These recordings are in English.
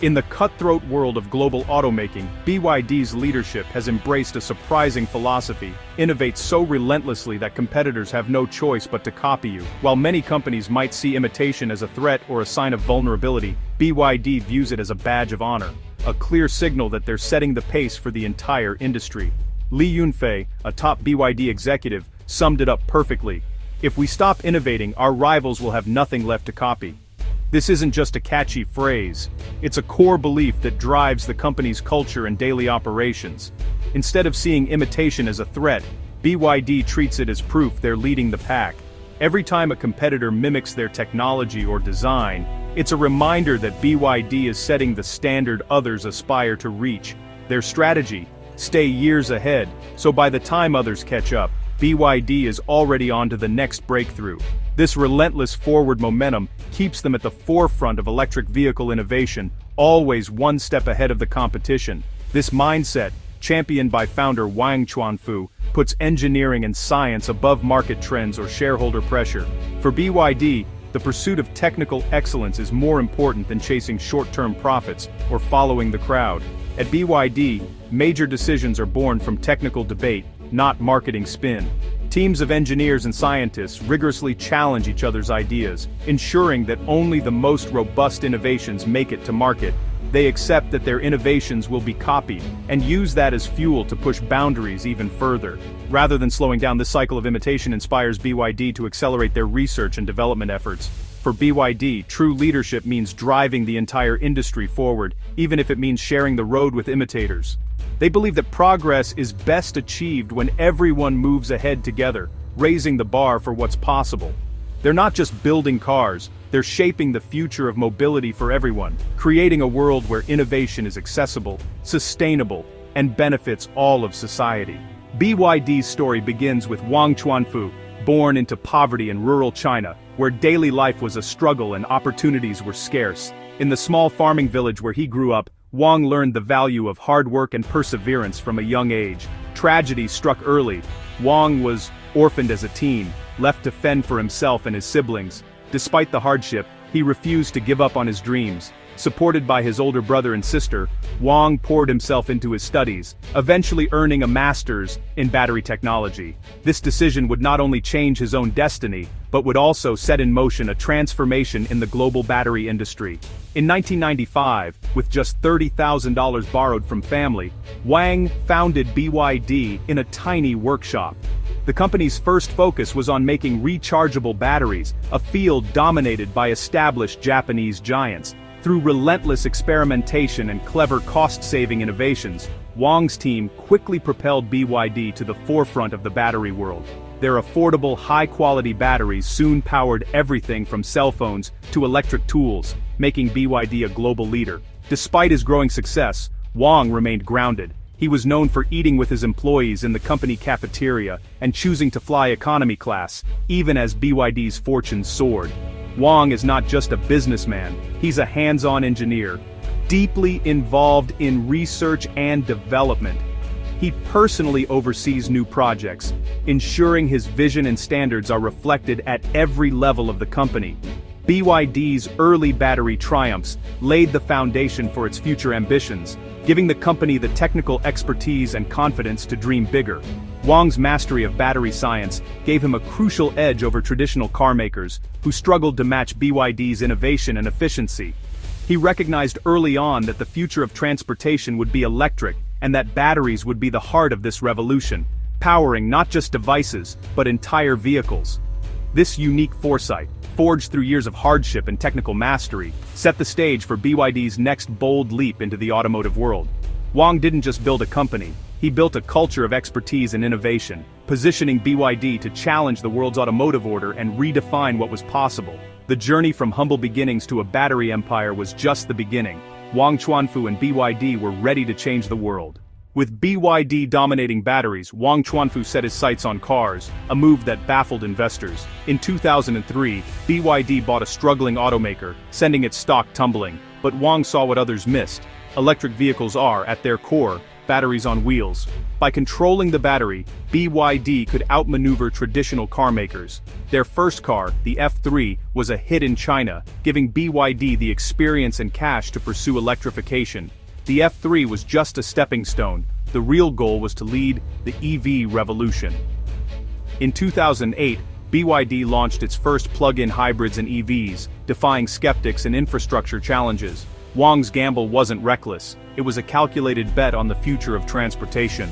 In the cutthroat world of global automaking, BYD's leadership has embraced a surprising philosophy: innovate so relentlessly that competitors have no choice but to copy you. While many companies might see imitation as a threat or a sign of vulnerability, BYD views it as a badge of honor, a clear signal that they're setting the pace for the entire industry. Li Yunfei, a top BYD executive, summed it up perfectly: "If we stop innovating, our rivals will have nothing left to copy." This isn't just a catchy phrase, it's a core belief that drives the company's culture and daily operations. Instead of seeing imitation as a threat, BYD treats it as proof they're leading the pack. Every time a competitor mimics their technology or design, it's a reminder that BYD is setting the standard others aspire to reach. Their strategy: stay years ahead, so by the time others catch up, BYD is already on to the next breakthrough. This relentless forward momentum keeps them at the forefront of electric vehicle innovation, always one step ahead of the competition. This mindset, championed by founder Wang Chuanfu, puts engineering and science above market trends or shareholder pressure. For BYD, the pursuit of technical excellence is more important than chasing short-term profits or following the crowd. At BYD, major decisions are born from technical debate, not marketing spin. Teams of engineers and scientists rigorously challenge each other's ideas, ensuring that only the most robust innovations make it to market. They accept that their innovations will be copied, and use that as fuel to push boundaries even further. Rather than slowing down, this cycle of imitation inspires BYD to accelerate their research and development efforts. For BYD, true leadership means driving the entire industry forward, even if it means sharing the road with imitators. They believe that progress is best achieved when everyone moves ahead together, raising the bar for what's possible. They're not just building cars, they're shaping the future of mobility for everyone, creating a world where innovation is accessible, sustainable, and benefits all of society. BYD's story begins with Wang Chuanfu, born into poverty in rural China, where daily life was a struggle and opportunities were scarce. In the small farming village where he grew up, Wang learned the value of hard work and perseverance from a young age. Tragedy struck early. Wang was orphaned as a teen, left to fend for himself and his siblings. Despite the hardship, he refused to give up on his dreams. Supported by his older brother and sister, Wang poured himself into his studies, eventually earning a master's in battery technology. This decision would not only change his own destiny, but would also set in motion a transformation in the global battery industry. In 1995, with just $30,000 borrowed from family, Wang founded BYD in a tiny workshop. The company's first focus was on making rechargeable batteries, a field dominated by established Japanese giants. Through relentless experimentation and clever cost-saving innovations, Wang's team quickly propelled BYD to the forefront of the battery world. Their affordable, high-quality batteries soon powered everything from cell phones to electric tools, making BYD a global leader. Despite his growing success, Wang remained grounded. He was known for eating with his employees in the company cafeteria and choosing to fly economy class, even as BYD's fortunes soared. Wang is not just a businessman, he's a hands-on engineer, deeply involved in research and development. He personally oversees new projects, ensuring his vision and standards are reflected at every level of the company. BYD's early battery triumphs laid the foundation for its future ambitions, giving the company the technical expertise and confidence to dream bigger. Wang's mastery of battery science gave him a crucial edge over traditional car makers, who struggled to match BYD's innovation and efficiency. He recognized early on that the future of transportation would be electric, and that batteries would be the heart of this revolution, powering not just devices, but entire vehicles. This unique foresight, forged through years of hardship and technical mastery, set the stage for BYD's next bold leap into the automotive world. Wang didn't just build a company, he built a culture of expertise and innovation, positioning BYD to challenge the world's automotive order and redefine what was possible. The journey from humble beginnings to a battery empire was just the beginning. Wang Chuanfu and BYD were ready to change the world. With BYD dominating batteries, Wang Chuanfu set his sights on cars, a move that baffled investors. In 2003, BYD bought a struggling automaker, sending its stock tumbling, but Wang saw what others missed. Electric vehicles are, at their core, batteries on wheels. By controlling the battery, BYD could outmaneuver traditional car makers. Their first car, the F3, was a hit in China, giving BYD the experience and cash to pursue electrification. The F3 was just a stepping stone. The real goal was to lead the EV revolution. In 2008, BYD launched its first plug-in hybrids and EVs, defying skeptics and infrastructure challenges. Wang's gamble wasn't reckless, it was a calculated bet on the future of transportation.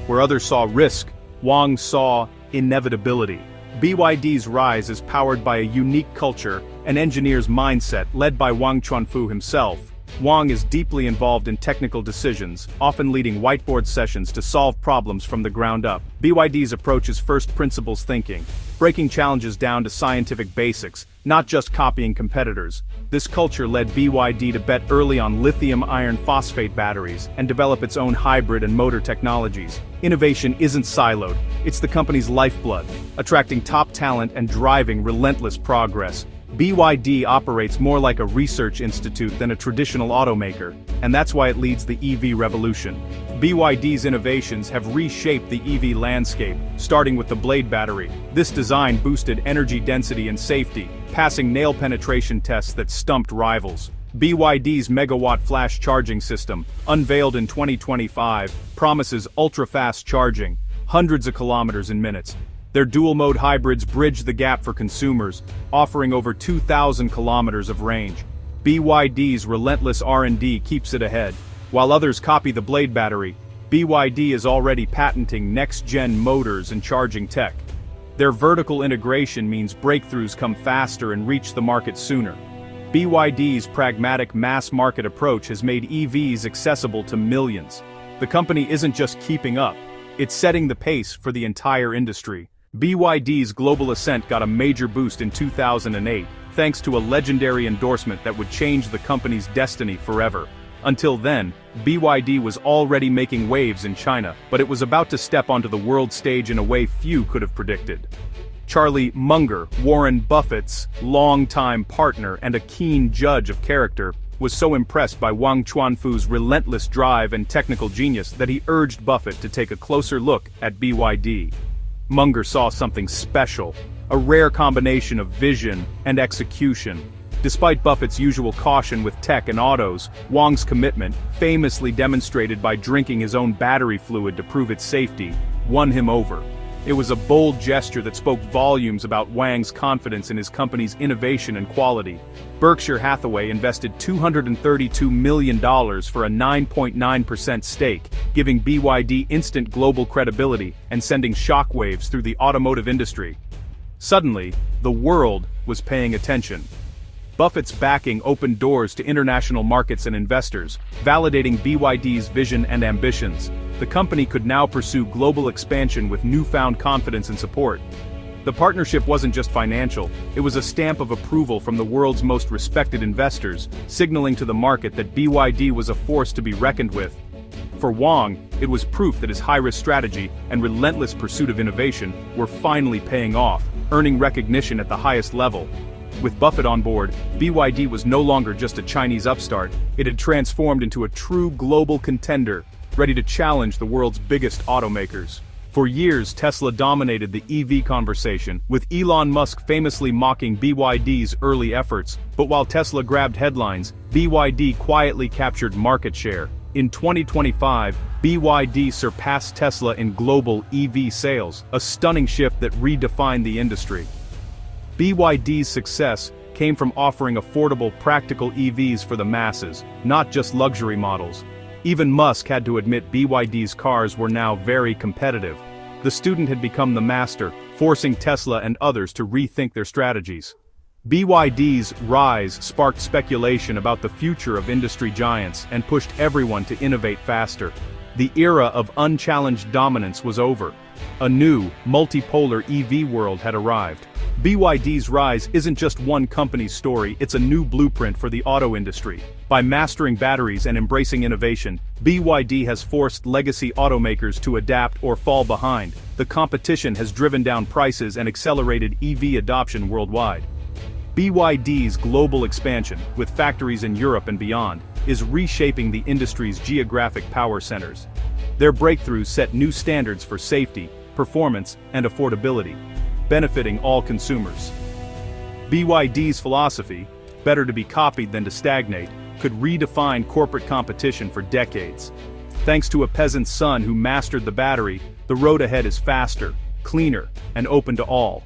Where others saw risk, Wang saw inevitability. BYD's rise is powered by a unique culture, an engineer's mindset led by Wang Chuanfu himself. Wang is deeply involved in technical decisions, often leading whiteboard sessions to solve problems from the ground up. BYD's approach is first principles thinking, breaking challenges down to scientific basics, not just copying competitors. This culture led BYD to bet early on lithium iron phosphate batteries and develop its own hybrid and motor technologies. Innovation isn't siloed, it's the company's lifeblood, attracting top talent and driving relentless progress. BYD operates more like a research institute than a traditional automaker, and that's why it leads the EV revolution. BYD's innovations have reshaped the EV landscape, starting with the Blade battery. This design boosted energy density and safety, passing nail penetration tests that stumped rivals. BYD's megawatt flash charging system, unveiled in 2025, promises ultra-fast charging, hundreds of kilometers in minutes. Their dual-mode hybrids bridge the gap for consumers, offering over 2,000 kilometers of range. BYD's relentless R&D keeps it ahead. While others copy the Blade battery, BYD is already patenting next-gen motors and charging tech. Their vertical integration means breakthroughs come faster and reach the market sooner. BYD's pragmatic mass-market approach has made EVs accessible to millions. The company isn't just keeping up, it's setting the pace for the entire industry. BYD's global ascent got a major boost in 2008, thanks to a legendary endorsement that would change the company's destiny forever. Until then, BYD was already making waves in China, but it was about to step onto the world stage in a way few could have predicted. Charlie Munger, Warren Buffett's longtime partner and a keen judge of character, was so impressed by Wang Chuanfu's relentless drive and technical genius that he urged Buffett to take a closer look at BYD. Munger saw something special, a rare combination of vision and execution. Despite Buffett's usual caution with tech and autos, Wang's commitment, famously demonstrated by drinking his own battery fluid to prove its safety, won him over. It was a bold gesture that spoke volumes about Wang's confidence in his company's innovation and quality. Berkshire Hathaway invested $232 million for a 9.9% stake, giving BYD instant global credibility and sending shockwaves through the automotive industry. Suddenly, the world was paying attention. Buffett's backing opened doors to international markets and investors, validating BYD's vision and ambitions. The company could now pursue global expansion with newfound confidence and support. The partnership wasn't just financial, it was a stamp of approval from the world's most respected investors, signaling to the market that BYD was a force to be reckoned with. For Wang, it was proof that his high-risk strategy and relentless pursuit of innovation were finally paying off, earning recognition at the highest level. With Buffett on board, BYD was no longer just a Chinese upstart, it had transformed into a true global contender, ready to challenge the world's biggest automakers. For years, Tesla dominated the EV conversation, with Elon Musk famously mocking BYD's early efforts. But while Tesla grabbed headlines, BYD quietly captured market share. In 2025, BYD surpassed Tesla in global EV sales, a stunning shift that redefined the industry. BYD's success came from offering affordable, practical EVs for the masses, not just luxury models. Even Musk had to admit BYD's cars were now very competitive. The student had become the master, forcing Tesla and others to rethink their strategies. BYD's rise sparked speculation about the future of industry giants and pushed everyone to innovate faster. The era of unchallenged dominance was over. A new, multipolar EV world had arrived. BYD's rise isn't just one company's story, it's a new blueprint for the auto industry. By mastering batteries and embracing innovation, BYD has forced legacy automakers to adapt or fall behind. The competition has driven down prices and accelerated EV adoption worldwide. BYD's global expansion, with factories in Europe and beyond, is reshaping the industry's geographic power centers. Their breakthroughs set new standards for safety, performance, and affordability, benefiting all consumers. BYD's philosophy, better to be copied than to stagnate, could redefine corporate competition for decades. Thanks to a peasant's son who mastered the battery, the road ahead is faster, cleaner, and open to all.